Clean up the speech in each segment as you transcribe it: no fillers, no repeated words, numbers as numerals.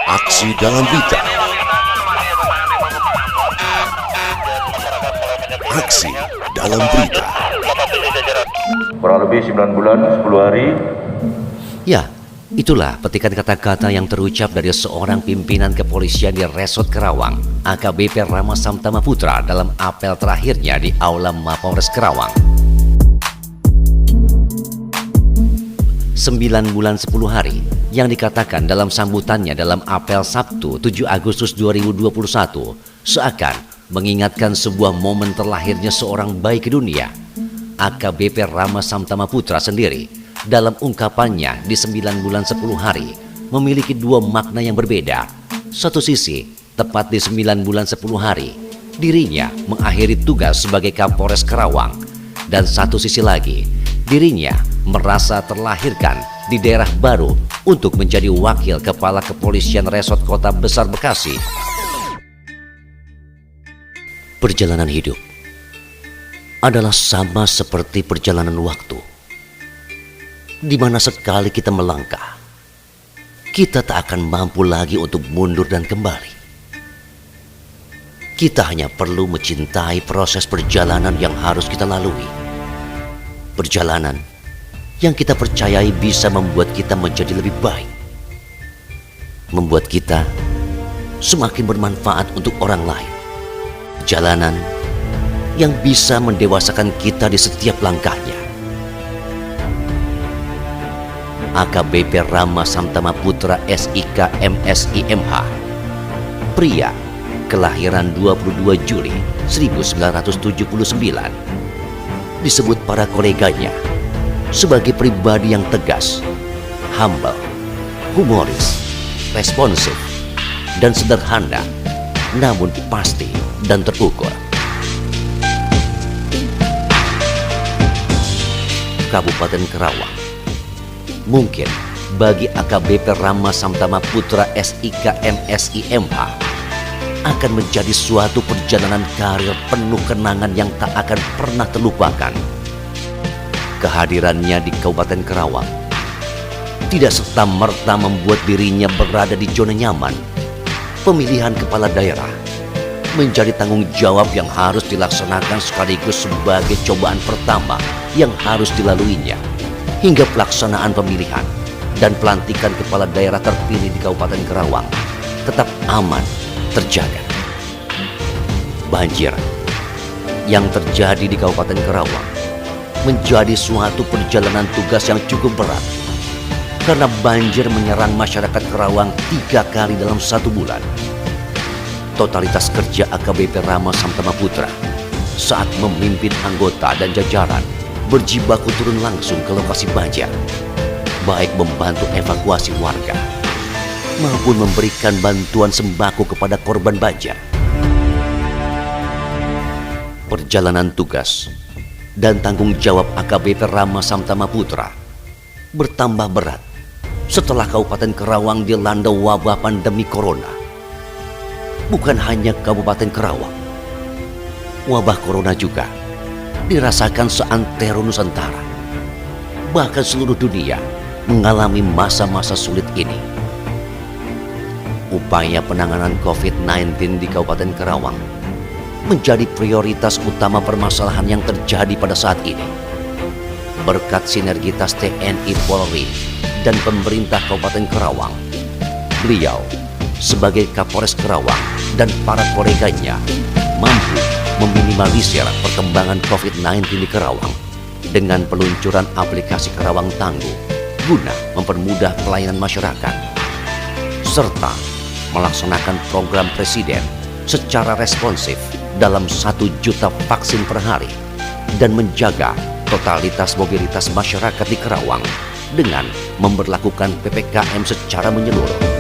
Aksi dalam berita. Aksi dalam berita. Kurang lebih 9 bulan, 10 hari. Ya, itulah petikan kata-kata yang terucap dari seorang pimpinan kepolisian di Resort Kerawang, AKBP Rama Samtama Putra, dalam apel terakhirnya di Aula Mapolres Kerawang. 9 bulan 10 hari yang dikatakan dalam sambutannya dalam apel Sabtu 7 Agustus 2021 seakan mengingatkan sebuah momen terlahirnya seorang bayi ke dunia. AKBP Rama Samtama Putra sendiri dalam ungkapannya di 9 bulan 10 hari memiliki dua makna yang berbeda. Satu sisi, tepat di 9 bulan 10 hari, dirinya mengakhiri tugas sebagai Kapolres Kerawang. Dan satu sisi lagi, dirinya merasa terlahirkan di daerah baru untuk menjadi wakil Kepala Kepolisian Resort Kota Besar Bekasi. Perjalanan hidup adalah sama seperti perjalanan waktu, di mana sekali kita melangkah, kita tak akan mampu lagi untuk mundur dan kembali. Kita hanya perlu mencintai proses perjalanan yang harus kita lalui. Perjalanan yang kita percayai bisa membuat kita menjadi lebih baik, membuat kita semakin bermanfaat untuk orang lain. Jalanan yang bisa mendewasakan kita di setiap langkahnya. AKBP Rama Samtama Putra SIK MSI MH, pria kelahiran 22 Juli 1979, disebut para koleganya sebagai pribadi yang tegas, humble, humoris, responsif, dan sederhana, namun pasti dan terukur. Kabupaten Kerawang mungkin bagi AKBP Rama Samtama Putra SIK MSI MH akan menjadi suatu perjalanan karir penuh kenangan yang tak akan pernah terlupakan. Kehadirannya di Kabupaten Kerawang tidak serta-merta membuat dirinya berada di zona nyaman. Pemilihan kepala daerah menjadi tanggung jawab yang harus dilaksanakan sekaligus sebagai cobaan pertama yang harus dilaluinya, hingga pelaksanaan pemilihan dan pelantikan kepala daerah terpilih di Kabupaten Kerawang tetap aman terjaga. Banjir yang terjadi di Kabupaten Kerawang menjadi suatu perjalanan tugas yang cukup berat, karena banjir menyerang masyarakat Kerawang 3 kali dalam 1 bulan. Totalitas kerja AKBP Rama Samtama Putra saat memimpin anggota dan jajaran berjibaku turun langsung ke lokasi banjir, baik membantu evakuasi warga maupun memberikan bantuan sembako kepada korban banjir. Perjalanan tugas dan tanggung jawab AKBP Rama Samtama Putra bertambah berat setelah Kabupaten Kerawang dilanda wabah pandemi corona. Bukan hanya Kabupaten Kerawang, wabah corona juga dirasakan seantero Nusantara. Bahkan seluruh dunia mengalami masa-masa sulit ini. Upaya penanganan COVID-19 di Kabupaten Kerawang menjadi prioritas utama permasalahan yang terjadi pada saat ini. Berkat sinergitas TNI Polri dan pemerintah Kabupaten Kerawang, beliau sebagai Kapolres Kerawang dan para koleganya mampu meminimalisir perkembangan COVID-19 di Kerawang dengan peluncuran aplikasi Kerawang Tangguh guna mempermudah pelayanan masyarakat, serta melaksanakan program Presiden secara responsif dalam 1 juta vaksin per hari dan menjaga totalitas mobilitas masyarakat di Kerawang dengan memberlakukan PPKM secara menyeluruh.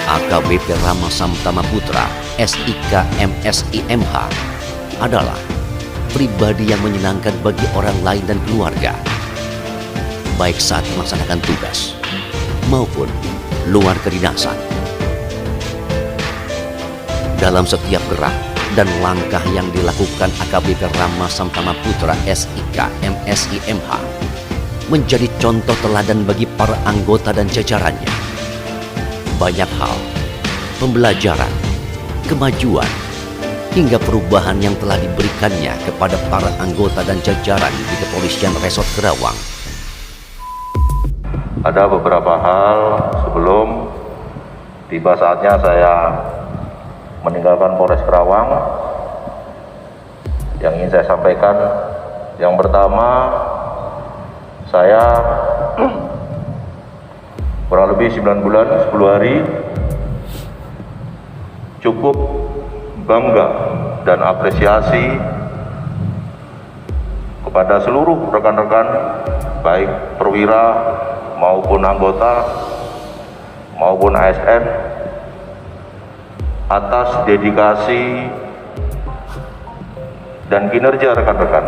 AKBP Rama Samtama Putra SIK MSI MH adalah pribadi yang menyenangkan bagi orang lain dan keluarga, baik saat melaksanakan tugas maupun luar kedinasan. Dalam setiap gerak dan langkah yang dilakukan AKBP Rama Samtama Putra SIK MSI MH, menjadi contoh teladan bagi para anggota dan jajarannya. Banyak hal, pembelajaran, kemajuan, hingga perubahan yang telah diberikannya kepada para anggota dan jajaran di Kepolisian Resort Kerawang. Ada beberapa hal sebelum tiba saatnya saya meninggalkan Polres Kerawang yang ingin saya sampaikan. Yang pertama, saya kurang lebih 9 bulan 10 hari cukup bangga dan apresiasi kepada seluruh rekan-rekan, baik perwira maupun anggota maupun ASN, atas dedikasi dan kinerja rekan-rekan.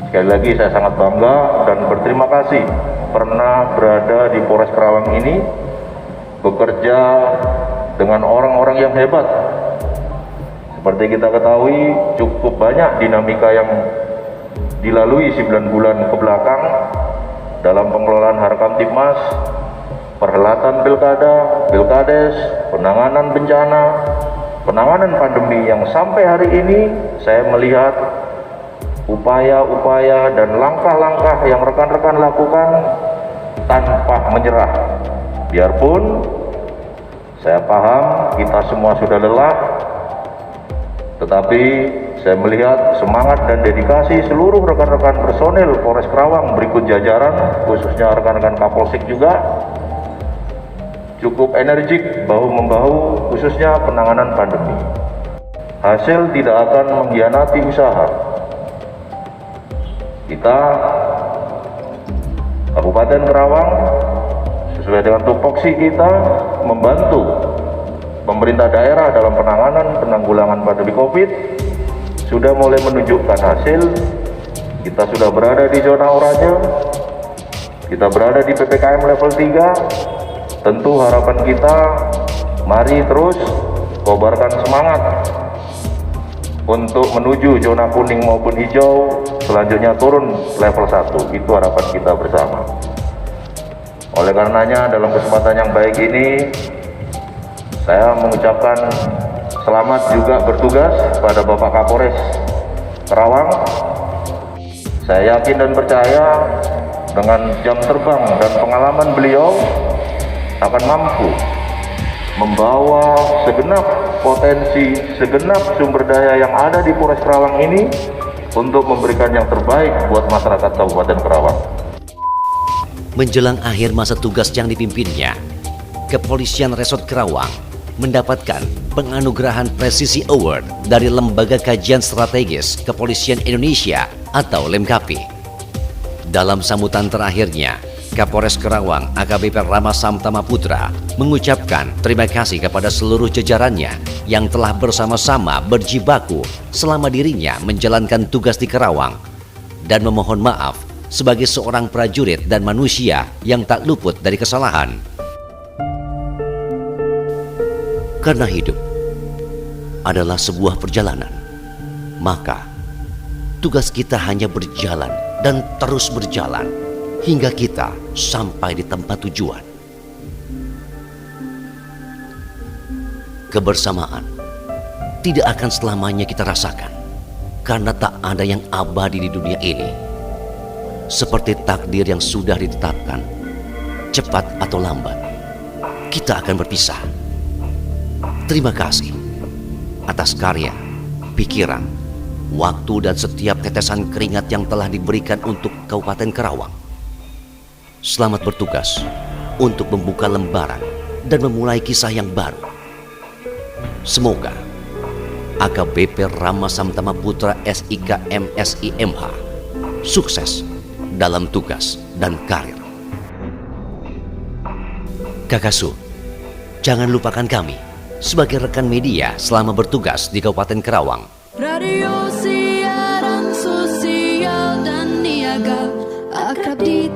Sekali lagi saya sangat bangga dan berterima kasih pernah berada di Polres Kerawang ini, bekerja dengan orang-orang yang hebat. Seperti kita ketahui, cukup banyak dinamika yang dilalui 9 bulan ke belakang dalam pengelolaan Harkamtibmas, perhelatan pilkada, pilkades, penanganan bencana, penanganan pandemi, yang sampai hari ini saya melihat upaya-upaya dan langkah-langkah yang rekan-rekan lakukan tanpa menyerah. Biarpun saya paham kita semua sudah lelah, tetapi saya melihat semangat dan dedikasi seluruh rekan-rekan personil Polres Kerawang berikut jajaran, khususnya rekan-rekan Kapolsek juga cukup energik bahu-membahu, khususnya penanganan pandemi. Hasil tidak akan mengkhianati usaha. Kita Kabupaten Kerawang sesuai dengan tupoksi kita membantu pemerintah daerah dalam penanggulangan pandemi Covid, sudah mulai menunjukkan hasil. Kita sudah berada di zona oranye, kita berada di PPKM level 3. Tentu harapan kita, mari terus kobarkan semangat untuk menuju zona kuning maupun hijau, selanjutnya turun level 1. Itu harapan kita bersama. Oleh karenanya, dalam kesempatan yang baik ini, saya mengucapkan selamat juga bertugas pada Bapak Kapolres Kerawang. Saya yakin dan percaya dengan jam terbang dan pengalaman beliau akan mampu membawa segenap potensi, segenap sumber daya yang ada di Polres Kerawang ini untuk memberikan yang terbaik buat masyarakat Kabupaten Kerawang. Menjelang akhir masa tugas yang dipimpinnya, Kepolisian Resort Kerawang mendapatkan penganugerahan Presisi Award dari Lembaga Kajian Strategis Kepolisian Indonesia atau LEMKAPI. Dalam sambutan terakhirnya, Kapolres Kerawang AKBP Rama Samtama Putra mengucapkan terima kasih kepada seluruh jajarannya yang telah bersama-sama berjibaku selama dirinya menjalankan tugas di Kerawang, dan memohon maaf sebagai seorang prajurit dan manusia yang tak luput dari kesalahan. Karena hidup adalah sebuah perjalanan, maka tugas kita hanya berjalan dan terus berjalan hingga kita sampai di tempat tujuan. Kebersamaan tidak akan selamanya kita rasakan, karena tak ada yang abadi di dunia ini. Seperti takdir yang sudah ditetapkan, cepat atau lambat, kita akan berpisah. Terima kasih atas karya, pikiran, waktu, dan setiap tetesan keringat yang telah diberikan untuk Kabupaten Kerawang. Selamat bertugas untuk membuka lembaran dan memulai kisah yang baru. Semoga AKBP Rama Samtama Putra SIK MSI MH sukses dalam tugas dan karir. Kakaksu, jangan lupakan kami sebagai rekan media selama bertugas di Kabupaten Kerawang. Radio siaran sosial dan niaga, akrab di